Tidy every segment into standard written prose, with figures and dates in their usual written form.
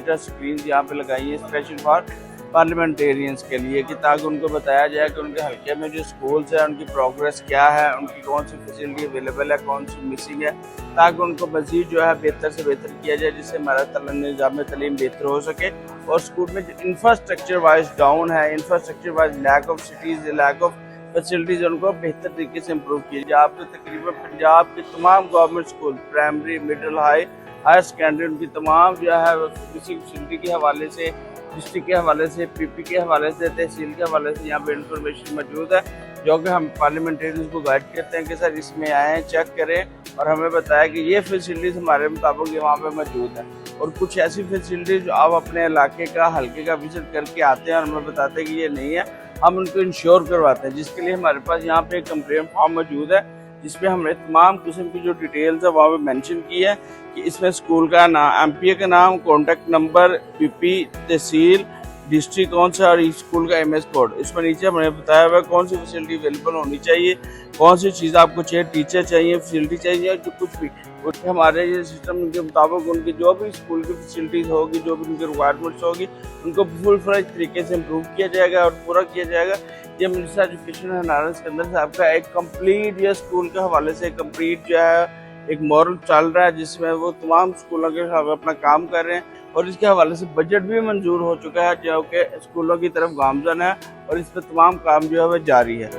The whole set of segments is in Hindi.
डिजिटल स्क्रीन यहाँ पे लगाई है स्पेशल फॉर पार्लियामेंटेरियंस के लिए, कि ताकि उनको बताया जाए कि उनके हल्के में जो स्कूल्स हैं उनकी प्रोग्रेस क्या है, उनकी कौन सी फैसिलिटी अवेलेबल है, कौन सी मिसिंग है, ताकि उनको मज़ीद जो है बेहतर से बेहतर किया जाए, जिससे हमारा निज़ाम तलीम बेहतर हो सके। और स्कूल में जो इंफ्रास्ट्रक्चर वाइज डाउन है, infrastructure wise lack of cities, lack of facilities, उनको बेहतर तरीके से इम्प्रूव किया जाए। आपको तकरीबन पंजाब के तमाम government school primary, middle, higher secondary, उनकी तमाम जो है किसी फैसिलिटी के हवाले से, डिस्ट्रिक्ट के हवाले से, पीपी के हवाले से, तहसील के हवाले से यहाँ पे इंफॉर्मेशन मौजूद है, जो कि हम पार्लियामेंटेरियंस को गाइड करते हैं कि सर इसमें आएँ, चेक करें और हमें बताया कि ये फैसिलिटीज़ हमारे मुताबिक ये वहाँ पे मौजूद है। और कुछ ऐसी फैसिलिटीज़ जो आप अपने इलाके का, हल्के का विजिट करके आते हैं और हमें बताते हैं कि ये नहीं है, हम उनको इंश्योर करवाते हैं, जिसके लिए हमारे पास यहाँ पे एक कंप्लेंट फॉर्म मौजूद है, जिसमें हमने तमाम किस्म की जो डिटेल्स है वहाँ पे मेंशन की है कि इसमें स्कूल का नाम, एमपीए का नाम, कॉन्टैक्ट नंबर, पीपी, तहसील, डिस्ट्रिक्ट कौन सा और स्कूल का एमएस कोड। इसमें नीचे हमने बताया हुआ है कौन सी फैसिलिटी अवेलेबल होनी चाहिए, कौन सी चीज़ आपको चाहिए, टीचर चाहिए, फैसिलिटी चाहिए, जो कुछ भी उसके हमारे ये सिस्टम के मुताबिक उनकी जो भी स्कूल की फैसिलिटीज़ होगी, जो भी उनकी रिक्वायरमेंट्स होगी, उनको फुल फ्लेज तरीके से इम्प्रूव किया जाएगा और पूरा किया जाएगा। ये मिनिस्टर एजुकेशन है नारायण सिकंदर साहब का एक कंप्लीट, ये स्कूल के हवाले से कंप्लीट जो है एक मॉडल चल रहा है, जिसमें वो तमाम स्कूलों के साथ अपना काम कर रहे हैं और इसके हवाले से बजट भी मंजूर हो चुका है, जो कि स्कूलों की तरफ गामजन है और इस पर तमाम काम जो है वह जारी है।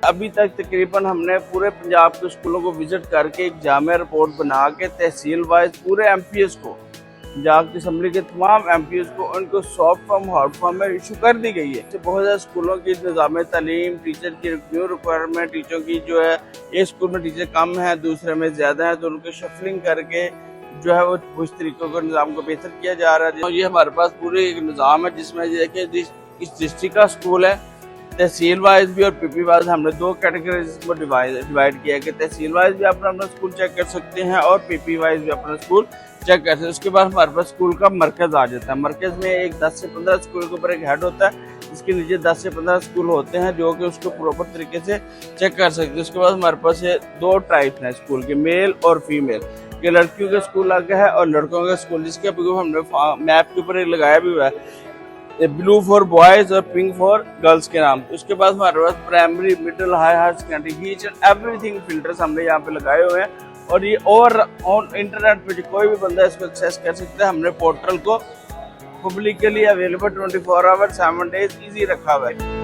अभी तक तकरीबन हमने पूरे पंजाब के स्कूलों को विजिट करके एक जामिया रिपोर्ट बना के तहसील वाइज पूरे एमपीएस को, पंजाब की असम्बली के तमाम एमपीएस को, उनको सॉफ्ट फॉर्म, हार्ड फॉर्म में इशू कर दी गई है। तो बहुत ज़्यादा स्कूलों की निज़ाम तालीम, टीचर की न्यू रिक्वायरमेंट, टीचरों की जो है एक स्कूल में टीचर कम है, दूसरे में ज़्यादा है, तो उनको शफलिंग करके जो है वो उस तरीक़ों को निज़ाम को बेहतर किया जा रहा है। ये हमारे पास पूरे एक निज़ाम है, जिसमें इस डिस्ट्रिक्ट का स्कूल है, तहसील वाइज भी और पीपी वाइज हमने दो कैटेगरीज को डिवाइड किया है कि तहसील वाइज भी अपना स्कूल चेक कर सकते हैं और पीपी वाइज भी अपना स्कूल चेक कर सकते हैं। उसके बाद हमारे पास स्कूल का मरकज़ आ जाता है। मरकज़ में एक 10 से 15 स्कूल के ऊपर एक हेड होता है, इसके नीचे 10 से 15 स्कूल होते हैं जो कि उसको प्रॉपर तरीके से चेक कर सकते हैं। उसके बाद हमारे पास दो टाइप हैं स्कूल के, मेल और फीमेल, कि लड़कियों का स्कूल अलग है और लड़कों का स्कूल, जिसके हमने मैप के ऊपर लगाया भी हुआ है, ब्लू फॉर बॉयज और पिंक फॉर गर्ल्स के नाम। उसके बाद हमारे पास primary, middle, higher secondary, each and everything filters हमने यहाँ पे लगाए हुए हैं और ये और ऑन इंटरनेट पे कोई भी बंदा इसको एक्सेस कर सकता है। हमने पोर्टल को पब्लिक के लिए अवेलेबल 24 आवर 7 डेज ईजी रखा हुआ है।